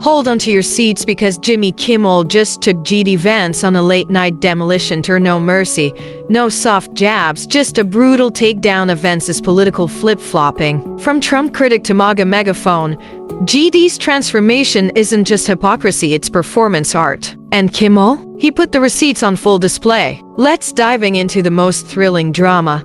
Hold on to your seats because Jimmy Kimmel just took GD Vance on a late-night demolition tour. No mercy, no soft jabs, just a brutal takedown of Vance's political flip-flopping. From Trump critic to MAGA megaphone, GD's transformation isn't just hypocrisy, it's performance art. And Kimmel? He put the receipts on full display. Let's diving into the most thrilling drama.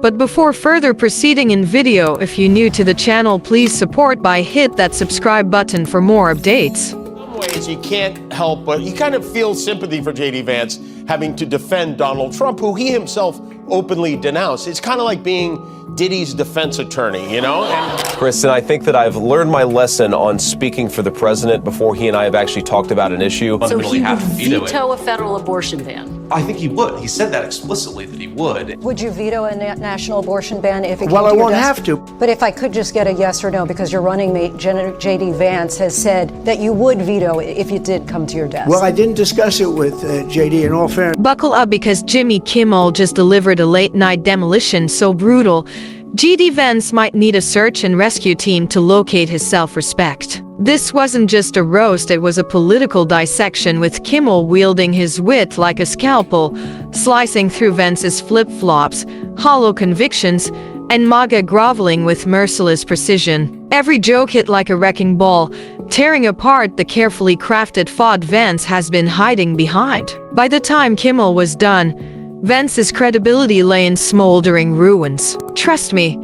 But before further proceeding in video, if you're new to the channel, please support by hit that subscribe button for more updates. In some ways, you can't help but you kind of feel sympathy for J.D. Vance having to defend Donald Trump, who he himself openly denounced. It's kind of like being Diddy's defense attorney, you know? Kristen, I think that I've learned my lesson on speaking for the president before he and I have actually talked about an issue. So he would veto a federal abortion ban? I think he would. He said that explicitly, that he would. Would you veto a national abortion ban if it came Well, to I your won't desk? have to. But if I could just get a yes or no, because your running mate, J.D. Vance, has said that you would veto it if it did come to your desk. Well, I didn't discuss it with J.D. in all fairness. Buckle up because Jimmy Kimmel just delivered a late-night demolition so brutal, J.D. Vance might need a search and rescue team to locate his self-respect. This wasn't just a roast, it was a political dissection, with Kimmel wielding his wit like a scalpel, slicing through Vance's flip-flops, hollow convictions, and MAGA groveling with merciless precision. Every joke hit like a wrecking ball, tearing apart the carefully crafted faude Vance has been hiding behind. By the time Kimmel was done, Vance's credibility lay in smoldering ruins. Trust me,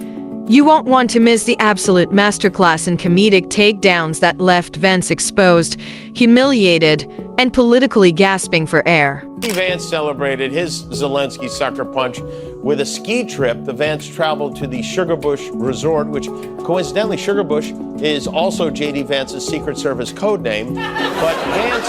you won't want to miss the absolute masterclass in comedic takedowns that left Vance exposed, humiliated, and politically gasping for air. Vance celebrated his Zelensky sucker punch with a ski trip. The Vance traveled to the Sugarbush Resort, which coincidentally, Sugarbush is also J.D. Vance's Secret Service code name. But Vance,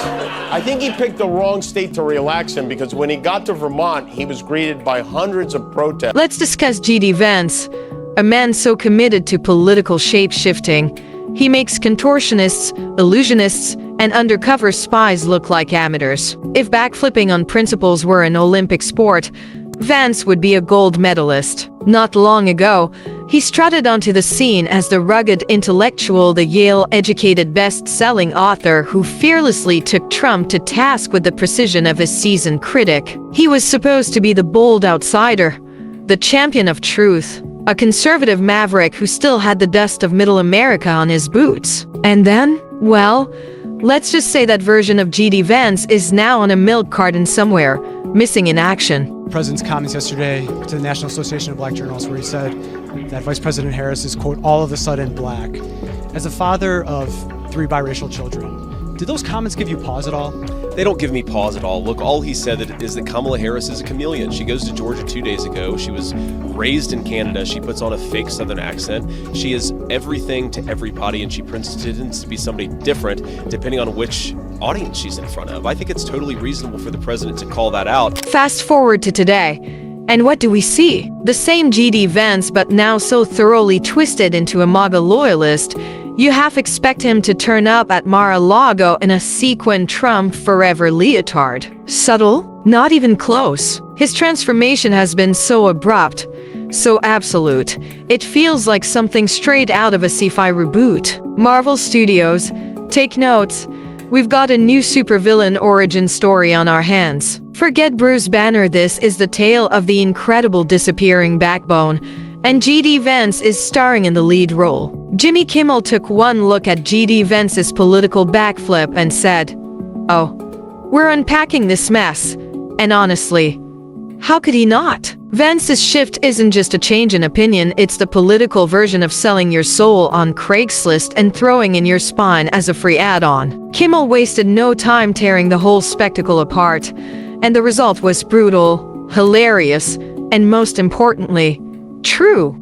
I think he picked the wrong state to relax in, because when he got to Vermont, he was greeted by hundreds of protests. Let's discuss J.D. Vance, a man so committed to political shape-shifting. He makes contortionists, illusionists, and undercover spies look like amateurs. If backflipping on principles were an Olympic sport, Vance would be a gold medalist. Not long ago, he strutted onto the scene as the rugged intellectual, the Yale-educated best-selling author who fearlessly took Trump to task with the precision of his seasoned critic. He was supposed to be the bold outsider, the champion of truth, a conservative maverick who still had the dust of middle America on his boots. And then, well, let's just say that version of J.D. Vance is now on a milk carton somewhere, missing in action. The president's comments yesterday to the National Association of Black Journalists, where he said that Vice President Harris is, quote, all of a sudden black. As a father of 3 biracial children, did those comments give you pause at all? They don't give me pause at all. Look, all he said is that Kamala Harris is a chameleon. She goes to Georgia 2 days ago. She was raised in Canada. She puts on a fake Southern accent. She is everything to everybody, and she pretends to be somebody different depending on which audience she's in front of. I think it's totally reasonable for the president to call that out. Fast forward to today, and what do we see? The same J.D. Vance, but now so thoroughly twisted into a MAGA loyalist, you half expect him to turn up at Mar-a-Lago in a sequin Trump forever leotard. Subtle? Not even close. His transformation has been so abrupt, so absolute. It feels like something straight out of a sci-fi reboot. Marvel Studios, take notes. We've got a new supervillain origin story on our hands. Forget Bruce Banner, this is the tale of the incredible disappearing backbone, and J.D. Vance is starring in the lead role. Jimmy Kimmel took one look at J.D. Vance's political backflip and said, "Oh, we're unpacking this mess." And honestly, how could he not? Vance's shift isn't just a change in opinion, it's the political version of selling your soul on Craigslist and throwing in your spine as a free add-on. Kimmel wasted no time tearing the whole spectacle apart, and the result was brutal, hilarious, and most importantly, true.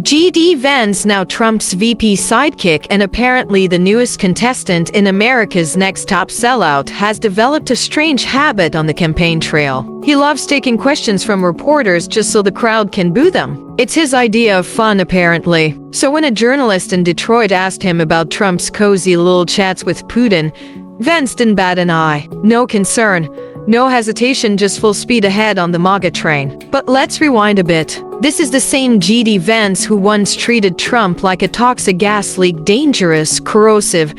J.D. Vance, now Trump's VP sidekick and apparently the newest contestant in America's Next Top Sellout, has developed a strange habit on the campaign trail. He loves taking questions from reporters just so the crowd can boo them. It's his idea of fun, apparently. So when a journalist in Detroit asked him about Trump's cozy little chats with Putin, Vance didn't bat an eye. No concern. No hesitation, just full speed ahead on the MAGA train. But let's rewind a bit. This is the same J.D. Vance who once treated Trump like a toxic gas leak, dangerous, corrosive,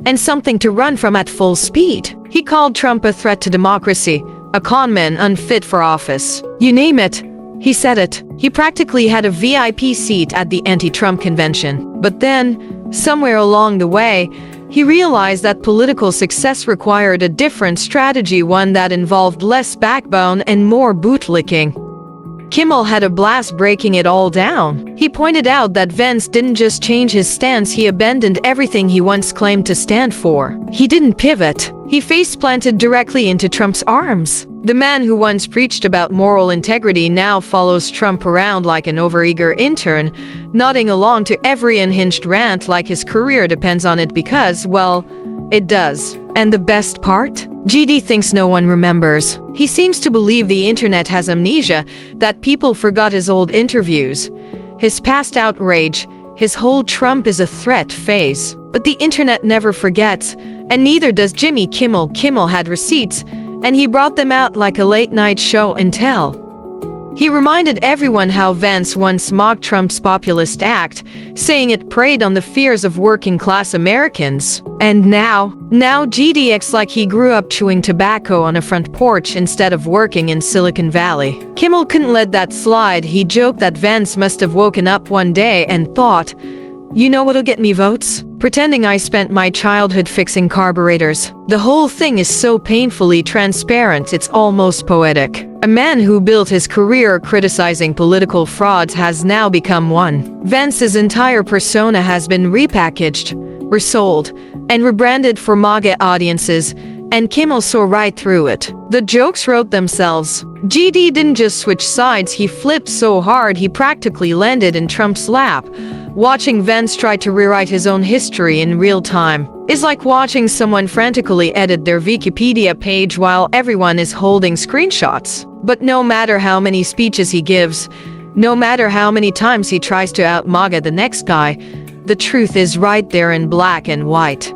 and something to run from at full speed. He called Trump a threat to democracy, a conman unfit for office. You name it, he said it. He practically had a VIP seat at the anti-Trump convention. But then, somewhere along the way, he realized that political success required a different strategy, one that involved less backbone and more bootlicking. Kimmel had a blast breaking it all down. He pointed out that Vance didn't just change his stance, he abandoned everything he once claimed to stand for. He didn't pivot. He face-planted directly into Trump's arms. The man who once preached about moral integrity now follows Trump around like an overeager intern, nodding along to every unhinged rant like his career depends on it because, well, it does. And the best part? GD thinks no one remembers. He seems to believe the internet has amnesia, that people forgot his old interviews, his past outrage, his whole Trump is a threat phase. But the internet never forgets, and neither does Jimmy Kimmel. Kimmel had receipts, and he brought them out like a late-night show and tell. He reminded everyone how Vance once mocked Trump's populist act, saying it preyed on the fears of working-class Americans. And now GD acts like he grew up chewing tobacco on a front porch instead of working in Silicon Valley. Kimmel couldn't let that slide. He joked that Vance must have woken up one day and thought, you know what'll get me votes? Pretending I spent my childhood fixing carburetors. The whole thing is so painfully transparent, it's almost poetic. A man who built his career criticizing political frauds has now become one. Vance's entire persona has been repackaged, resold, and rebranded for MAGA audiences, and Kimmel saw right through it. The jokes wrote themselves. GD didn't just switch sides, he flipped so hard he practically landed in Trump's lap. Watching Vance try to rewrite his own history in real time is like watching someone frantically edit their Wikipedia page while everyone is holding screenshots. But no matter how many speeches he gives, no matter how many times he tries to out-MAGA the next guy, the truth is right there in black and white.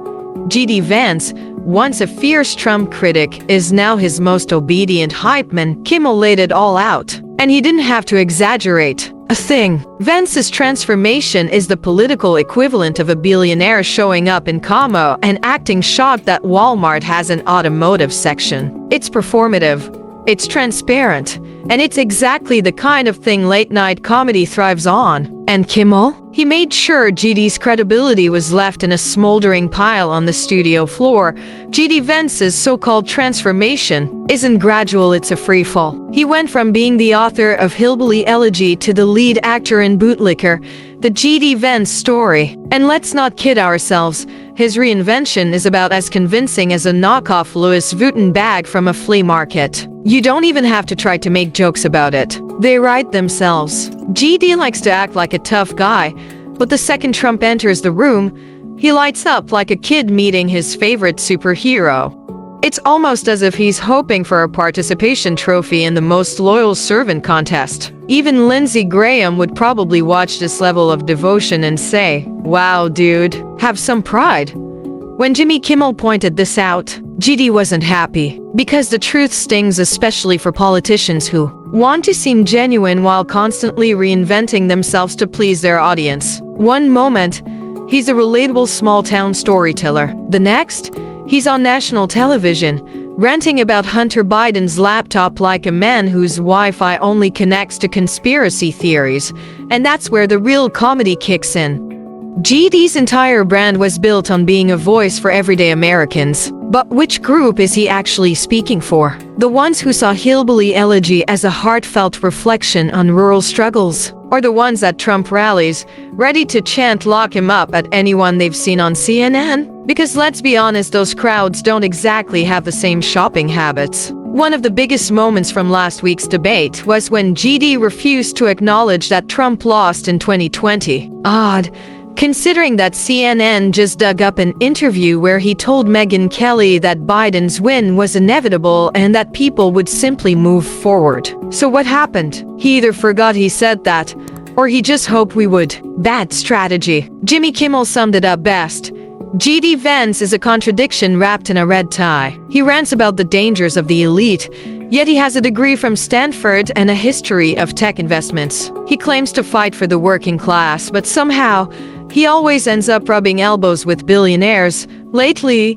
GD Vance, once a fierce Trump critic, is now his most obedient hype man. Kimmel laid it all out, and he didn't have to exaggerate a thing. Vance's transformation is the political equivalent of a billionaire showing up in Como and acting shocked that Walmart has an automotive section. It's performative, it's transparent, and it's exactly the kind of thing late-night comedy thrives on. And Kimmel? He made sure GD's credibility was left in a smoldering pile on the studio floor. GD Vance's so-called transformation isn't gradual, it's a free fall. He went from being the author of Hillbilly Elegy to the lead actor in Bootlicker, the GD Vance story. And let's not kid ourselves, his reinvention is about as convincing as a knockoff Louis Vuitton bag from a flea market. You don't even have to try to make jokes about it. They write themselves. GD likes to act like a tough guy, but the second Trump enters the room, he lights up like a kid meeting his favorite superhero. It's almost as if he's hoping for a participation trophy in the most loyal servant contest. Even Lindsey Graham would probably watch this level of devotion and say, wow, dude, have some pride. When Jimmy Kimmel pointed this out, GD wasn't happy, because the truth stings, especially for politicians who want to seem genuine while constantly reinventing themselves to please their audience. One moment, he's a relatable small-town storyteller. The next, he's on national television, ranting about Hunter Biden's laptop like a man whose Wi-Fi only connects to conspiracy theories. And that's where the real comedy kicks in. GD's entire brand was built on being a voice for everyday Americans. But which group is he actually speaking for? The ones who saw Hillbilly Elegy as a heartfelt reflection on rural struggles? Or the ones at Trump rallies, ready to chant "lock him up" at anyone they've seen on CNN? Because let's be honest, those crowds don't exactly have the same shopping habits. One of the biggest moments from last week's debate was when GD refused to acknowledge that Trump lost in 2020. Odd, considering that CNN just dug up an interview where he told Megyn Kelly that Biden's win was inevitable and that people would simply move forward. So what happened? He either forgot he said that, or he just hoped we would. Bad strategy. Jimmy Kimmel summed it up best. GD Vance is a contradiction wrapped in a red tie. He rants about the dangers of the elite, yet he has a degree from Stanford and a history of tech investments. He claims to fight for the working class, but somehow, he always ends up rubbing elbows with billionaires, Lately,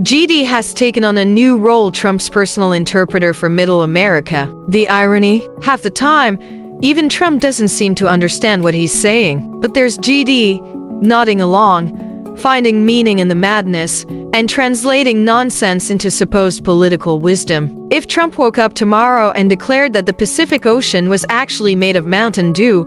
GD has taken on a new role, Trump's personal interpreter for Middle America. The irony? Half the time, even Trump doesn't seem to understand what he's saying. But there's GD, nodding along, finding meaning in the madness, and translating nonsense into supposed political wisdom. If Trump woke up tomorrow and declared that the Pacific Ocean was actually made of Mountain Dew,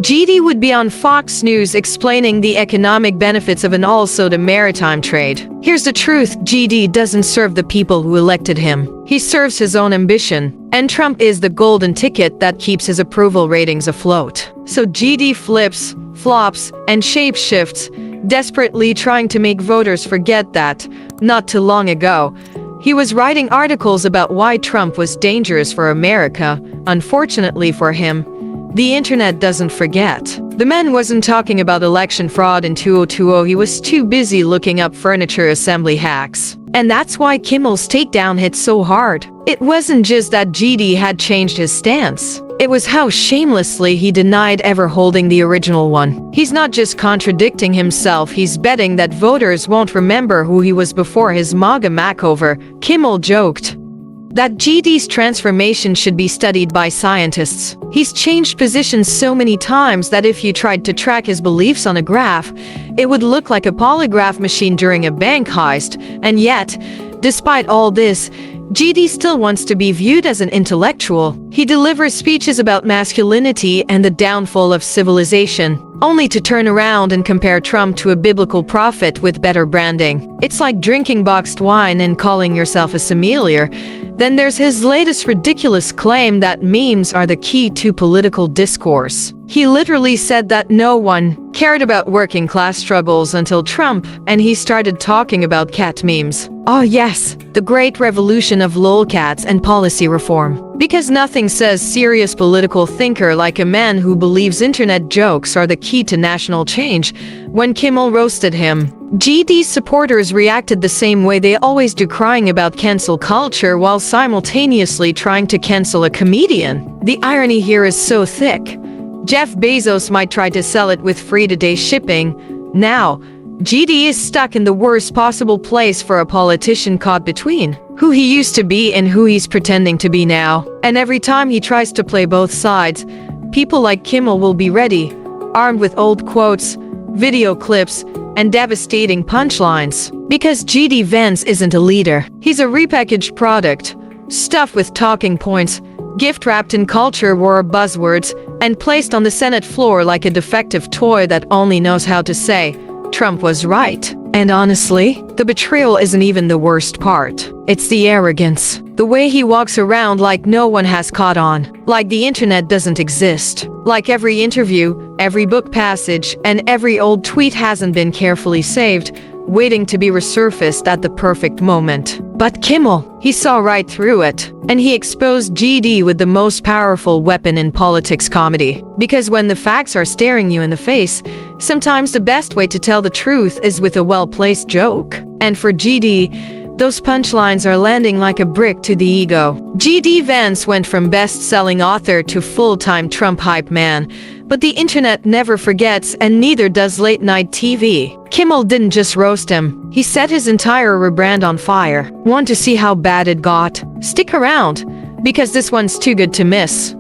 GD would be on Fox News explaining the economic benefits of an all-soda maritime trade. Here's the truth: GD doesn't serve the people who elected him. He serves his own ambition. And Trump is the golden ticket that keeps his approval ratings afloat. So GD flips, flops, and shapeshifts, desperately trying to make voters forget that, not too long ago, he was writing articles about why Trump was dangerous for America. Unfortunately for him, the internet doesn't forget. The man wasn't talking about election fraud in 2020, he was too busy looking up furniture assembly hacks. And that's why Kimmel's takedown hit so hard. It wasn't just that GD had changed his stance. It was how shamelessly he denied ever holding the original one. He's not just contradicting himself, he's betting that voters won't remember who he was before his MAGA makeover. Kimmel joked that GD's transformation should be studied by scientists. He's changed positions so many times that if you tried to track his beliefs on a graph, it would look like a polygraph machine during a bank heist. And yet, despite all this, GD still wants to be viewed as an intellectual. He delivers speeches about masculinity and the downfall of civilization, only to turn around and compare Trump to a biblical prophet with better branding. It's like drinking boxed wine and calling yourself a sommelier. Then there's his latest ridiculous claim that memes are the key to political discourse. He literally said that no one cared about working class struggles until Trump, and he started talking about cat memes. Oh yes, the great revolution of lolcats and policy reform. Because nothing says serious political thinker like a man who believes internet jokes are the key to national change. When Kimmel roasted him, GD's supporters reacted the same way they always do, crying about cancel culture while simultaneously trying to cancel a comedian. The irony here is so thick. Jeff Bezos might try to sell it with free-to-day shipping. Now, GD is stuck in the worst possible place for a politician caught between who he used to be and who he's pretending to be now. And every time he tries to play both sides, people like Kimmel will be ready, armed with old quotes, video clips, and devastating punchlines. Because GD Vance isn't a leader. He's a repackaged product, stuffed with talking points, gift-wrapped in culture war buzzwords, and placed on the Senate floor like a defective toy that only knows how to say, "Trump was right." And honestly, the betrayal isn't even the worst part. It's the arrogance. The way he walks around like no one has caught on. Like the internet doesn't exist. Like every interview, every book passage, and every old tweet hasn't been carefully saved, waiting to be resurfaced at the perfect moment. But Kimmel, he saw right through it. And he exposed GD with the most powerful weapon in politics comedy. Because when the facts are staring you in the face, sometimes the best way to tell the truth is with a well-placed joke. And for GD, those punchlines are landing like a brick to the ego. GD Vance went from best-selling author to full-time Trump hype man. But the internet never forgets, and neither does late-night TV. Kimmel didn't just roast him. He set his entire rebrand on fire. Want to see how bad it got? Stick around, because this one's too good to miss.